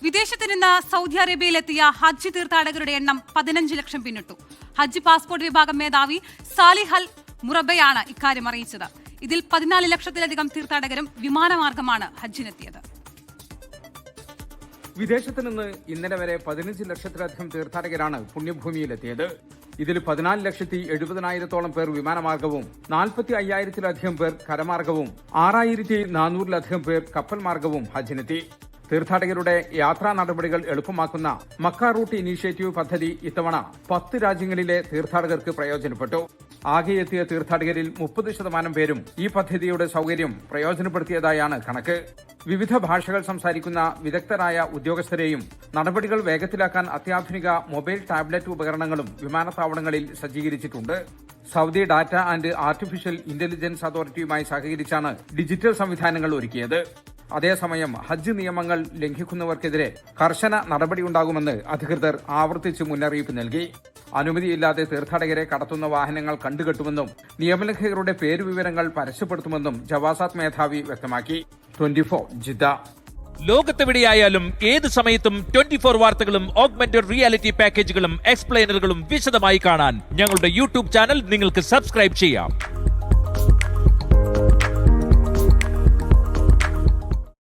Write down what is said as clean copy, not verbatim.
വിദേശത്ത് നിന്ന് സൗദി അറേബ്യയിലെത്തിയ ഹജ്ജ് തീർത്ഥാടകരുടെ എണ്ണം 15 ലക്ഷം പിന്നിട്ടു. ഹജ്ജ് പാസ്പോർട്ട് വിഭാഗം മേധാവി സാലിഹ് അൽ മുറബയാണ് ഇക്കാര്യം അറിയിച്ചത്. ഇതിൽ 14 ലക്ഷത്തിലധികം തീർത്ഥാടകരും വിമാനമാർഗമാണ് ഹജ്ജിനെത്തിയത്. വിദേശത്ത് നിന്ന് ഇന്നലെ വരെ 15 ലക്ഷത്തിലധികം തീർത്ഥാടകരാണ് പുണ്യഭൂമിയിലെത്തിയത്. ഇതിൽ 14,70,000 പേർ വിമാനമാർഗവും 45,000-ലധികം പേർ കരമാർഗവും 6,400-ലധികം പേർ കപ്പൽ മാർഗവും ഹജ്ജിനെത്തി. തീർത്ഥാടകരുടെ യാത്രാ നടപടികൾ എളുപ്പമാക്കുന്ന മക്ക റൂട്ട് ഇനീഷ്യേറ്റീവ് പദ്ധതി ഇത്തവണ 10 രാജ്യങ്ങളിലെ തീർത്ഥാടകർക്ക് പ്രയോജനപ്പെട്ടു. ആകെ എത്തിയ തീർത്ഥാടകരിൽ 30% പേരും ഈ പദ്ധതിയുടെ സൗകര്യം പ്രയോജനപ്പെടുത്തിയതായാണ് കണക്ക്. വിവിധ ഭാഷകൾ സംസാരിക്കുന്ന വിദഗ്ധരായ ഉദ്യോഗസ്ഥരെയും നടപടികൾ വേഗത്തിലാക്കാൻ അത്യാധുനിക മൊബൈൽ ടാബ്ലറ്റ് ഉപകരണങ്ങളും വിമാനത്താവളങ്ങളിൽ സജ്ജീകരിച്ചിട്ടുണ്ട്. Saudi data and artificial intelligence അതോറിറ്റിയുമായി സഹകരിച്ചാണ് ഡിജിറ്റൽ സംവിധാനങ്ങൾ ഒരുക്കിയത്. അതേസമയം ഹജ്ജ് നിയമങ്ങൾ ലംഘിക്കുന്നവർക്കെതിരെ കർശന നടപടിയുണ്ടാകുമെന്ന് അധികൃതർ ആവർത്തിച്ച് മുന്നറിയിപ്പ് നൽകി. അനുമതിയില്ലാതെ തീർത്ഥാടകരെ കടത്തുന്ന വാഹനങ്ങൾ കണ്ടുകെട്ടുമെന്നും നിയമലംഘകരുടെ പേരുവിവരങ്ങൾ പരസ്യപ്പെടുത്തുമെന്നും ജവാസാത്ത് മേധാവി വ്യക്തമാക്കി. 24 ജിദ്ദ. ലോകത്തെവിടെയായാലും ഏത് സമയത്തും 24 വാർത്തകളും ഓഗ്മെന്റഡ് റിയാലിറ്റി പാക്കേജുകളും എക്സ്പ്ലെയിനറുകളും വിശദമായി കാണാൻ ഞങ്ങളുടെ യൂട്യൂബ് ചാനൽ നിങ്ങൾക്ക് സബ്സ്ക്രൈബ് ചെയ്യാം.